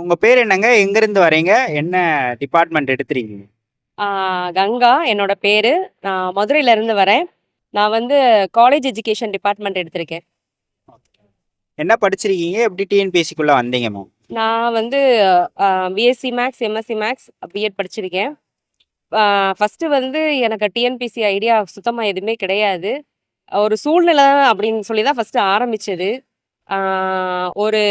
உங்க பேர் என்னங்க? எங்கேருந்து வரீங்க? என்ன டிபார்ட்மெண்ட் எடுத்திருக்கீங்க? கங்கா என்னோட பேரு. நான் மதுரையிலேருந்து வரேன். நான் வந்து காலேஜ் எஜுகேஷன் டிபார்ட்மெண்ட் எடுத்திருக்கேன். என்ன படிச்சிருக்கீங்க? எப்படி டிஎன்பிஎஸ்சிக்குள்ள வந்தீங்க மேம்? நான் வந்து BSc maths, MSc maths, BEd படிச்சிருக்கேன். ஃபஸ்ட்டு வந்து எனக்கு டிஎன்பிசி ஐடியா சுத்தமாக எதுவுமே கிடையாது. ஒரு சூழ்நிலை அப்படின்னு சொல்லி தான் ஃபஸ்ட்டு ஆரம்பிச்சது. ஒரு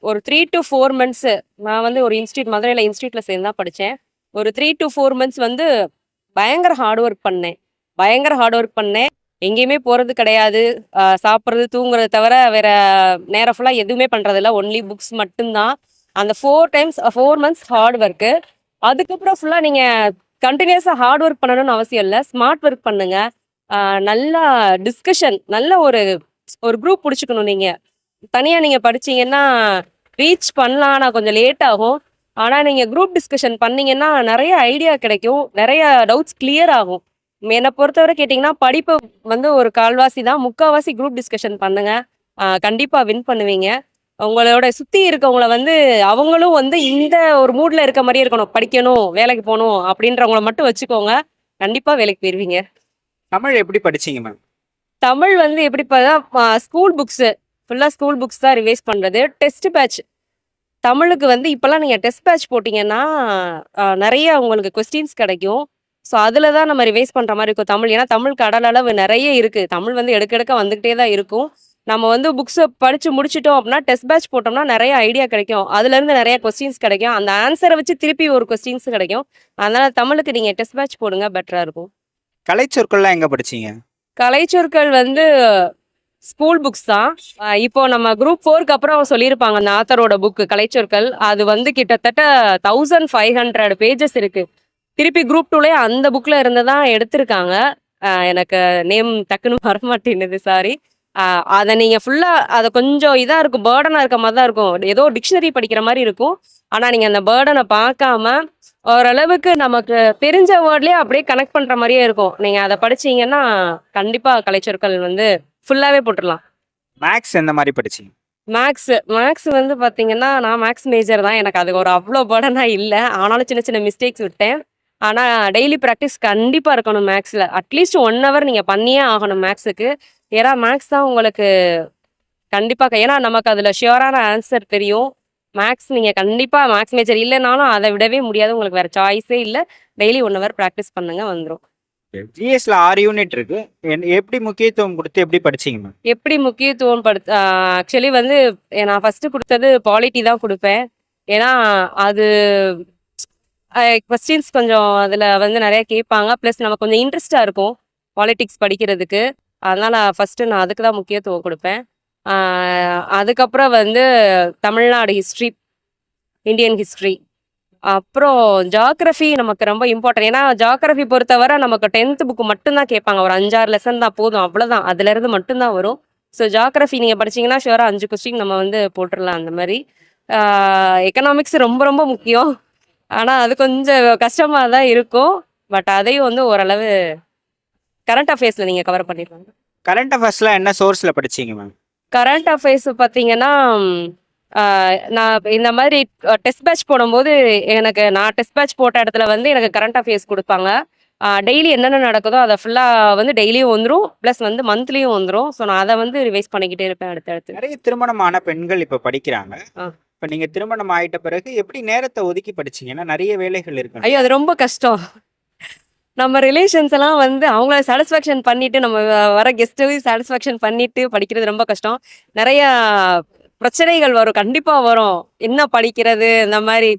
ஒரு 3 to 4 மந்த்ஸு நான் வந்து ஒரு மதுரையில் இன்ஸ்டியூட்டில் சேர்ந்து தான் படித்தேன். ஒரு 3 to 4 மந்த்ஸ் வந்து பயங்கர ஹார்ட் ஒர்க் பண்ணேன். பயங்கர ஹார்ட் ஒர்க் பண்ணேன். எங்கேயுமே போறது கிடையாது. சாப்பிடுறது, தூங்குறது தவிர வேற நேரம் ஃபுல்லா எதுவுமே பண்றதில்ல. ஒன்லி புக்ஸ் மட்டும்தான். அந்த 4 மந்த்ஸ் ஹார்ட் ஒர்க்கு. அதுக்கப்புறம் ஃபுல்லா நீங்க கன்டினியூஸா ஹார்ட் ஒர்க் பண்ணணும்னு அவசியம் இல்ல. ஸ்மார்ட் ஒர்க் பண்ணுங்க. நல்லா டிஸ்கஷன் நல்ல ஒரு ஒரு குரூப் புடிச்சுக்கணும் நீங்க. தனியா நீங்க படிச்சீங்கன்னா, ரீச் பண்ணலாம். ஆனா கொஞ்சம் லேட் ஆகும். ஆனா நீங்க குரூப் டிஸ்கஷன் பண்ணீங்கன்னா, நெறைய ஐடியா கிடைக்கும். நெறைய டவுட்ஸ் கிளியர் ஆகும். என்ன பொறுத்தவரை கேட்டீங்கன்னா, படிப்பு வந்து ஒரு 1/4வாசி தான். 3/4வாசி குரூப் டிஸ்கஷன் பண்ணுங்க. கண்டிப்பா வின் பண்ணுவீங்க. உங்களோட சுத்தி இருக்கவங்கள வந்து அவங்களும் வந்து இந்த ஒரு மூட்ல இருக்க மாரியே இருக்கணும். படிக்கணும், வேலைக்கு போணும் அப்படின்றவங்கள மட்டும் வச்சுக்கோங்க. கண்டிப்பா வேலைக்கு போயிருவீங்க. தமிழ் எப்படி படிச்சீங்க மேம்? தமிழ் வந்து எப்படி ஸ்கூல் புக்ஸு ஃபுல்லா ஸ்கூல் புக்ஸ் தான் ரிவைஸ் பண்றது. டெஸ்ட் பேட்ச் தமிழுக்கு வந்து இப்போலாம் நீங்கள் டெஸ்ட் பேட்ச் போட்டிங்கன்னா நிறைய உங்களுக்கு கொஸ்டின்ஸ் கிடைக்கும். ஸோ அதில் தான் நம்ம ரிவைஸ் பண்ணுற மாதிரி இருக்கும் தமிழ். ஏன்னா தமிழ் கடல் அளவு நிறைய இருக்குது. தமிழ் வந்து எடுக்க வந்துக்கிட்டே தான் இருக்கும். நம்ம வந்து புக்ஸை படித்து முடிச்சிட்டோம் அப்படின்னா டெஸ்ட் பேட்ச் போட்டோம்னா நிறைய ஐடியா கிடைக்கும். அதுலேருந்து நிறைய கொஸ்டின்ஸ் கிடைக்கும். அந்த ஆன்சரை வச்சு திருப்பி ஒரு கொஸ்டின்ஸ் கிடைக்கும். அதனால் தமிழுக்கு நீங்கள் டெஸ்ட் பேட்ச் போடுங்க, பெட்டராக இருக்கும். கலைச்சொற்கள்லாம் எங்கே படிச்சீங்க? கலைச்சொற்கள் வந்து ஸ்கூல் புக்ஸ் தான். இப்போ நம்ம குரூப் 4க்கு அப்புறம் சொல்லியிருப்பாங்க அந்த ஆத்தரோட புக்கு கலைச்சொற்கள். அது வந்து கிட்டத்தட்ட 1500 பேஜஸ் இருக்கு. திருப்பி குரூப் 2லயே அந்த புக்ல இருந்து தான் எடுத்திருக்காங்க. எனக்கு நேம் டக்குன்னு வரமாட்டேங்குது, சாரி. அதை நீங்க ஃபுல்லா அதை கொஞ்சம் இதா இருக்கும், பேர்டனா இருக்க மாதிரி தான் இருக்கும். ஏதோ டிக்ஷனரி படிக்கிற மாதிரி இருக்கும். ஆனா நீங்க அந்த பேர்டனை பார்க்காம ஓரளவுக்கு நமக்கு தெரிஞ்ச வேர்ட்லயே அப்படியே கனெக்ட் பண்ற மாதிரியே இருக்கும். நீங்க அதை படிச்சீங்கன்னா கண்டிப்பா கலைச்சொற்கள் வந்து ஃபுல்லாவே போட்டுடலாம். மேக்ஸ் எந்த மாதிரி படிச்சீங்க? மேக்ஸ் வந்து பார்த்தீங்கன்னா, நான் மேக்ஸ் மேஜர் தான். எனக்கு அது ஒரு அவ்வளோ பர்டனா இல்ல. ஆனாலும் சின்ன சின்ன மிஸ்டேக்ஸ் விட்டேன். ஆனா டெய்லி ப்ராக்டிஸ் கண்டிப்பா இருக்கணும் மேக்ஸ்ல. அட்லீஸ்ட் 1 ஹவர் நீங்க பண்ணியே ஆகணும் மேக்ஸுக்கு. ஏன்னா மேக்ஸ் தான் உங்களுக்கு கண்டிப்பா ஏன்னா நமக்கு அதுல ஷியூரான ஆன்சர் தெரியும். மேக்ஸ் நீங்க கண்டிப்பா மேக்ஸ் மேஜர் இல்லைனாலும் அதை விடவே முடியாது. உங்களுக்கு வேற சாய்ஸே இல்லை. டெய்லி 1 ஹவர் ப்ராக்டிஸ் பண்ணுங்க, வந்துடும். ஜிஎஸ்ல 6 யூனிட் இருக்கு. எப்படி முக்கியத்துவம் கொடுத்து எப்படி படிச்சீங்க மேம்? எப்படி முக்கியத்துவம் ஆக்சுவலி வந்து நான் ஃபர்ஸ்ட் கொடுத்தது பாலிட்டி தான் கொடுப்பேன். ஏன்னா அது கொஸ்டின்ஸ் கொஞ்சம் அதில் வந்து நிறைய கேட்பாங்க. ப்ளஸ் நமக்கு கொஞ்சம் இன்ட்ரெஸ்டாக இருக்கும் பாலிட்டிக்ஸ் படிக்கிறதுக்கு. அதனால் ஃபஸ்ட்டு நான் அதுக்கு தான் முக்கியத்துவம் கொடுப்பேன். அதுக்கப்புறம் வந்து தமிழ்நாடு ஹிஸ்ட்ரி, இந்தியன் ஹிஸ்ட்ரி, அப்புறம் ஜாகிரஃபி நமக்கு ரொம்ப இம்பார்ட்டன்ட். ஏன்னா ஜாகிரஃபி பொறுத்தவரை நமக்கு 10th புக்கு மட்டும்தான் கேட்பாங்க. ஒரு 5-6 லெசன் தான் போதும், அவ்வளோதான். அதுலேருந்து மட்டும்தான் வரும். ஸோ ஜாகிரஃபி நீங்கள் படிச்சீங்கன்னா ஷுவராக 5 கொஸ்டின் நம்ம வந்து போட்டுடலாம். அந்த மாதிரி எக்கனாமிக்ஸ் ரொம்ப ரொம்ப முக்கியம். ஆனால் அது கொஞ்சம் கஷ்டமாக தான் இருக்கும். பட் அதையும் வந்து ஓரளவு கரண்ட் அஃபேர்ஸில் நீங்கள் கவர் பண்ணிடுவாங்க. கரண்ட் அஃபேர்ஸ்லாம் என்ன சோர்ஸில் படிச்சீங்க மேம்? கரண்ட் அஃபேர்ஸ் பார்த்தீங்கன்னா, நான் இந்த மாதிரி டெஸ்ட் பேட்ச் போடும்போது நான் டெஸ்ட் பேட்ச் போட்ட இடத்துல வந்து எனக்கு கரண்ட் அஃபேர்ஸ் கொடுப்பாங்க. டெய்லி என்னென்ன நடக்குதோ அதை ஃபுல்லாக வந்து டெய்லியும் வந்துடும். ப்ளஸ் வந்து மந்த்லியும் வந்துடும். ஸோ நான் அதை வந்து ரிவைஸ் பண்ணிக்கிட்டே இருப்பேன் அடுத்தடுத்து. நிறைய திருமணமான பெண்கள் இப்போ படிக்கிறாங்க. இப்போ நீங்கள் திருமணம் ஆயிட்ட பிறகு எப்படி நேரத்தை ஒதுக்கி படிச்சீங்க? ஏன்னா நிறைய வேலைகள் இருக்கு. ஐயோ, அது ரொம்ப கஷ்டம். நம்ம ரிலேஷன்ஸ் எல்லாம் வந்து அவங்கள சாட்டிஸ்ஃபேக்ஷன் பண்ணிட்டு, நம்ம வர கெஸ்ட்டையும் சாட்டிஸ்ஃபேக்ஷன் பண்ணிட்டு படிக்கிறது ரொம்ப கஷ்டம். நிறைய பிரச்சனைகள் வரும், கண்டிப்பா வரும். என்ன படிக்கிறது, இந்த மாதிரி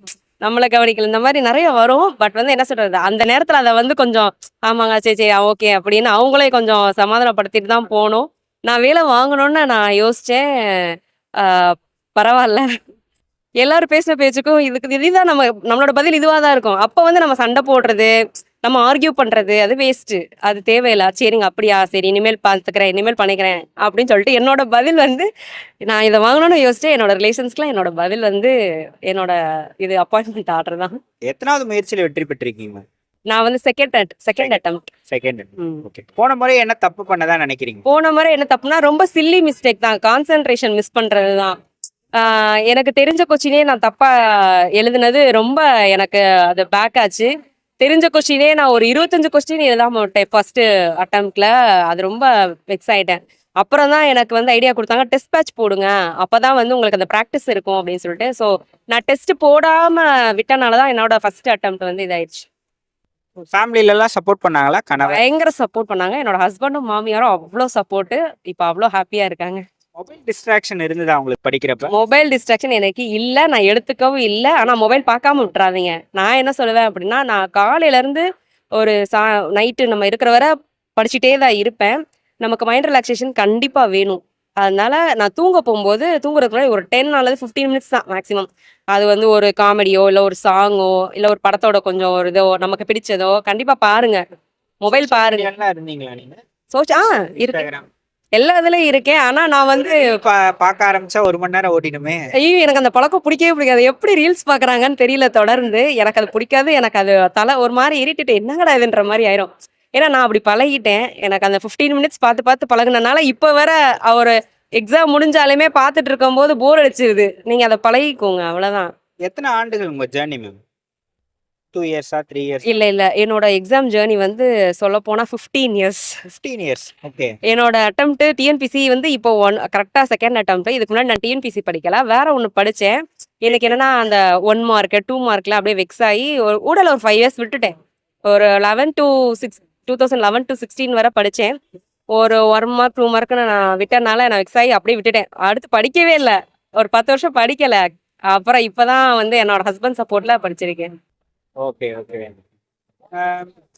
நம்மளை கவனிக்கல, இந்த மாதிரி நிறைய வரும். பட் வந்து என்ன சொல்றது, அந்த நேரத்துல அதை வந்து கொஞ்சம் ஆமாங்க, சரி சரி ஓகே அப்படின்னு அவங்களே கொஞ்சம் சமாதானப்படுத்திட்டு தான் போகணும். நான் வேலை வாங்கணும்னு நான் யோசிச்சேன். பரவாயில்ல, எல்லாரும் பேசுற பேச்சுக்கும் இதுதான் நம்மளோட பதில் இதுவா தான் இருக்கும். அப்ப வந்து நம்ம சண்டை போடுறது, நம்ம ஆர்கியூ பண்றது, அது வேஸ்ட். அது தேவையில்லை. சரிங்க, அப்படியா, சரி இனிமேல் பார்த்துக்கிறேன், இனிமேல் பண்ணிக்கிறேன் அப்படின்னு சொல்லிட்டு என்னோட பதில் வந்து நான் இதை வாங்கணும்னு யோசிச்சேன். என்னோட ரிலேஷன்ஸ்க்குலாம் என்னோட பதில் வந்து என்னோட இது அப்பாயின்மெண்ட் ஆர்டர் தான். எத்தனாவது முயற்சியில் வெற்றி பெற்றிருக்கீங்க? நான் வந்து செகண்ட் அட்டெம்ப்ட். ஓகே. போன முறை என்ன தப்பு பண்ணதா நினைக்கிறீங்க? போன முறை என்ன தப்புனா ரொம்ப சில்லி மிஸ்டேக் தான். கான்சென்ட்ரேஷன் மிஸ் பண்றது தான். எனக்கு தெரிஞ்ச கொஸ்டினே நான் தப்பா எழுதுனது ரொம்ப எனக்கு அது பேக் ஆச்சு. தெரிஞ்ச கொஸ்டினே நான் ஒரு 25 கொஸ்டின் எழுதாம விட்டேன் ஃபர்ஸ்ட் அட்டம்ப்ட்ல. அது ரொம்ப வெக்ஸ் ஆயிட்டேன். அப்புறம் தான் எனக்கு வந்து ஐடியா குடுத்தாங்க, டெஸ்ட் பேட்ச் போடுங்க. அப்பதான் வந்து உங்களுக்கு அந்த பிராக்டிஸ் இருக்கும் அப்படின்னு சொல்லிட்டு. ஸோ நான் டெஸ்ட் போடாம விட்டனால தான் என்னோட ஃபர்ஸ்ட் அட்டெம்ப்ட் வந்து இதாயிடுச்சு. ஃபேமிலில எல்லாம் சப்போர்ட் பண்ணாங்களா கணவர்? பயங்கர சப்போர்ட் பண்ணாங்க. என்னோட ஹஸ்பண்டும் மாமியாரும் அவ்ளோ சப்போர்ட். இப்ப அவ்ளோ ஹாப்பியா இருக்காங்க. மொபைல் டிஸ்ட்ராக்ஷன் இருந்ததா உங்களுக்கு படிக்கிறப்ப? மொபைல் டிஸ்ட்ராக்ஷன் எனக்கு இல்ல. நான் எடுத்துக்கவும் இல்ல. ஆனா மொபைல் பார்க்காம விட்டுறாதீங்க. நான் என்ன சொல்லுவேன் அப்படின்னா, நான் காலையில இருந்து ஒரு நைட்டு நம்ம இருக்கிற வரை படிச்சுட்டே தான் இருப்பேன். நமக்கு மைண்ட் ரிலாக்சேஷன் கண்டிப்பா வேணும். அதனால நான் தூங்க போகும்போது தூங்குறதுக்கு முன்னாடி ஒரு 10 அல்லது 15 மினிட்ஸ் தான் மேக்ஸிமம். அது வந்து ஒரு காமெடியோ, இல்ல ஒரு சாங்கோ, இல்ல ஒரு படத்தோட கொஞ்சம் ஒரு இதோ நமக்கு பிடிச்சதோ கண்டிப்பா பாருங்க. மொபைல் பாருங்க. எல்லாம் இருந்தீங்களா நீங்க? இருக்கு. Instagram. எல்லா இதுலயும் இருக்கேன். ஆனா நான் வந்து பார்க்க ஆரம்பிச்சா 1 மணி நேரம் ஓடிடுமே. ஐயோ! எனக்கு அந்த பழக்கம் பிடிக்கவே பிடிக்காது. எப்படி ரீல்ஸ் பார்க்குறாங்கன்னு தெரியல தொடர்ந்து. எனக்கு அது பிடிக்காது. எனக்கு அது ஒரு மாரி இரிட்டேட் என்னங்கடா இதுன்ற மாரி ஆயிரும். ஏன்னா நான் அப்படி பழகிட்டேன். எனக்கு அந்த 15 மினிட்ஸ் பார்த்து பார்த்து பழகுனனால, இப்ப வர ஒரு எக்ஸாம் முடிஞ்சாலுமே பார்த்துட்டு இருக்கும்போது போர் அடிச்சிருது. நீங்க அத பழகிக்கோங்க அவ்வளோதான். எத்தனை ஆண்டுகள் உங்க ஜர்னி மேம்? 2 இயர்ஸா? 3 இயர்ஸ்? இல்ல. என்னோட எக்ஸாம் ஜர்னி வந்து சொல்லப்போனா 15 இயர்ஸ். 15 இயர்ஸ். ஓகே. என்னோட அட்டெம்ப்ட் டிஎன்பிசி வந்து இப்போ கரெக்டா செகண்ட் அட்டெம்ப்ட். இதுக்கு முன்னாடி நான் டிஎன்பிசி படிக்கல. வேற ஒண்ணு படிச்சேன். எனக்கு என்னன்னா அந்த 1 மார்க், 2 மார்க்ல அப்படியே வெக்ஸ் ஆகி ஊடல ஒரு 5 இயர்ஸ் விட்டுட்டேன். ஒரு 2011 to 16 வரை படிச்சேன். ஒரு 1 மார்க் 2 மார்க்னு நான் விட்டனால நான் வெக்ஸ் ஆகி அப்படியே விட்டுட்டேன். அடுத்து படிக்கவே இல்ல. ஒரு 10 வருஷம் படிக்கல. அப்புறம் இப்பதான் வந்து என்னோட ஹஸ்பண்ட் சப்போர்ட்ல படிச்சிருக்கேன். ஓகே.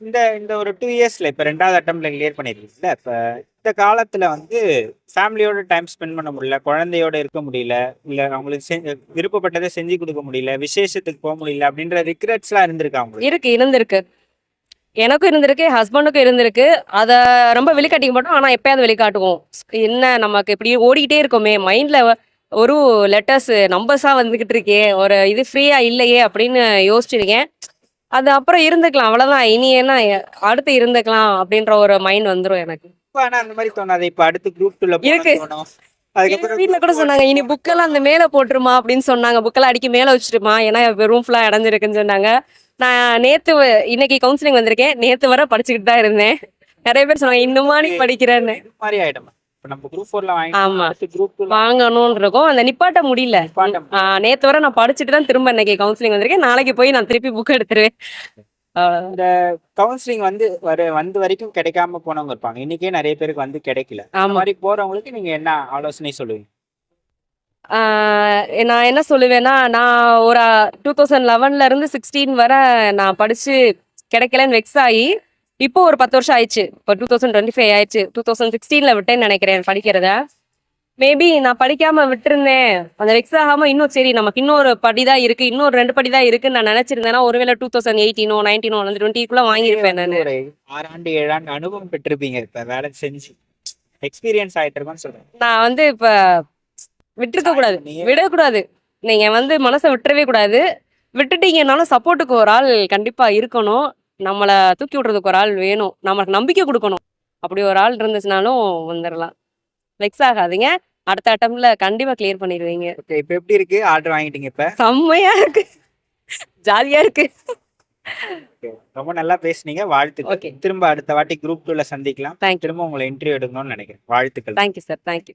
இந்த இந்த ஒரு 2 இயர்ஸ்ல இப்ப 2வது அட்டெம்ப்ட்ல கிளியர் பண்ணிருக்கீங்கல்ல, இப்ப இந்த காலத்துல வந்து ஃபேமிலியோட டைம் ஸ்பெண்ட் பண்ண முடியல, குழந்தையோட இருக்க முடியல, இல்ல அவங்களுக்கு விருப்பப்பட்டதை செஞ்சு கொடுக்க முடியல, விசேஷத்துக்கு போக முடியல அப்படின்ற ரிக்ரெட்ஸ்லாம் இருந்திருக்கா உங்களுக்கு? இருந்திருக்கு. எனக்கும் இருந்திருக்கு, ஹஸ்பண்டுக்கும் இருந்திருக்கு. அத ரொம்ப வெளிக்காட்டிக்க மாட்டோம். ஆனா எப்பயாவது வெளிக்காட்டுவோம். என்ன நமக்கு இப்படி ஓடிக்கிட்டே இருக்கோமே, மைண்ட்ல ஒரு லெட்டர்ஸ் நம்பர்ஸா வந்துகிட்டு இருக்கே, ஒரு இது ஃப்ரீயா இல்லையே அப்படின்னு யோசிச்சிருக்கேன். அது அப்புறம் இருந்துக்கலாம். அவ்வளவுதான். இனி என்ன அடுத்து இருந்துக்கலாம் அப்படின்ற ஒரு மைண்ட் வந்துரும் எனக்கு. இப்ப ஆனா அந்த மாதிரி தோணாது. இப்ப அடுத்து குரூப் 2ல இருக்கு. போகணும். எங்க அதுக்கப்புறம் வீட்ல கூட சொன்னாங்க, இனி புக்கெல்லாம் அந்த மேல போட்டுருமா அப்படின்னு சொன்னாங்க. புக்கெல்லாம் அடிக்கி மேல வச்சிருமா, ஏன்னா ரூம் ஃபுல்லா அடைஞ்சிருக்குன்னு சொன்னாங்க. நான் இன்னைக்கு கவுன்சிலிங் வந்திருக்கேன். நேத்து வரை படிச்சுக்கிட்டு தான் இருந்தேன். நிறைய பேர் சொன்னாங்க, இன்னுமா நீ படிக்கிறேன்னு. இது மாதிரி ஆயிடும். இப்ப நம்ம குரூப் 4ல ஆமா. அடுத்து குரூப் 2ல வாங்கணும்னு இருக்கும். அந்த நிப்பாட்ட முடியல. நேத்து வரை நான் படிச்சுட்டு தான் திரும்ப இன்னைக்கு கவுன்சிலிங் வந்திருக்கேன். நாளைக்கு போய் நான் திருப்பி புக் எடுத்துருவேன். இந்த கவுன்சிலிங் வந்து வரைக்கும் கிடைக்காம போனவங்க இருப்பாங்க. இன்னைக்கே நிறைய பேருக்கு வந்து கிடைக்கல. அந்த மாதிரி போறவங்களுக்கு நீங்க என்ன ஆலோசனை சொல்லுவீங்க? நான் என்ன சொல்லுவேன்னா, நான் ஒரு 2011ல இருந்து 16 வரை நான் படிச்சு கிடைக்கலன்னு வெக்ஸ் ஆகி, இப்போ ஒரு 10 வருஷம் ஆயிடுச்சு. இப்போ 2025 ஆயிடுச்சு. 2016ல விட்டேன்னு நினைக்கிறேன் படிக்கிறத. மேபி நான் படிக்காம விட்டுருந்தேன். அந்த வெக்ஸ் ஆகாம இன்னும் சரி நமக்கு இன்னொரு படி தான் இருக்கு, இன்னொரு 2 படி தான் இருக்குன்னு நான் நினைச்சிருந்தேன்னா, ஒருவேளை 2018 19 அந்த 20க்குள்ள வாங்கியிருப்பேன் நானு. ஒரு 6 ஆண்டு 7 ஆண்டு அனுபவம் பெற்றிருப்பீங்க. இப்ப வேலை செஞ்சு எக்ஸ்பீரியன்ஸ் ஆயிட்டு இருக்கும்னு சொல்றேன். நான் வந்து இப்ப விட்டுருக்க கூடாது, விடக்கூடாது. நீங்க வந்து மனசை விட்டுறவே கூடாது. விட்டுட்டீங்கன்னாலும் சப்போர்ட்டுக்கு ஒரு ஆள் கண்டிப்பா இருக்கணும். நம்மள தூக்கி விடுறதுக்கு ஒரு ஆள் வேணும். நமக்கு நம்பிக்கை கொடுக்கணும். அப்படி ஒரு ஆள் இருந்துச்சுனாலும் வந்துடலாம். வெக்ஸ் ஆகாதீங்க. அடுத்த அட்டம்ப்ட்ல கண்டிப்பா கிளியர் பண்ணிடுவீங்க. ஓகே. இப்ப எப்படி இருக்கு? ஆர்டர் வாங்கிட்டீங்க இப்ப? செம்மையா இருக்கு. ஜாலியா இருக்கு. ரொம்ப நல்லா பேசுனீங்க. வாழ்த்துக்கள். ஓகே. திரும்ப அடுத்த வாட்டி குரூப் 2ல சந்திக்கலாம். தேங்க்யூ. திரும்ப உங்களை இன்டர்வியூ எடுக்கணும்னு நினைக்கிறேன். வாழ்த்துக்கள். Thank you sir. தேங்க்யூ.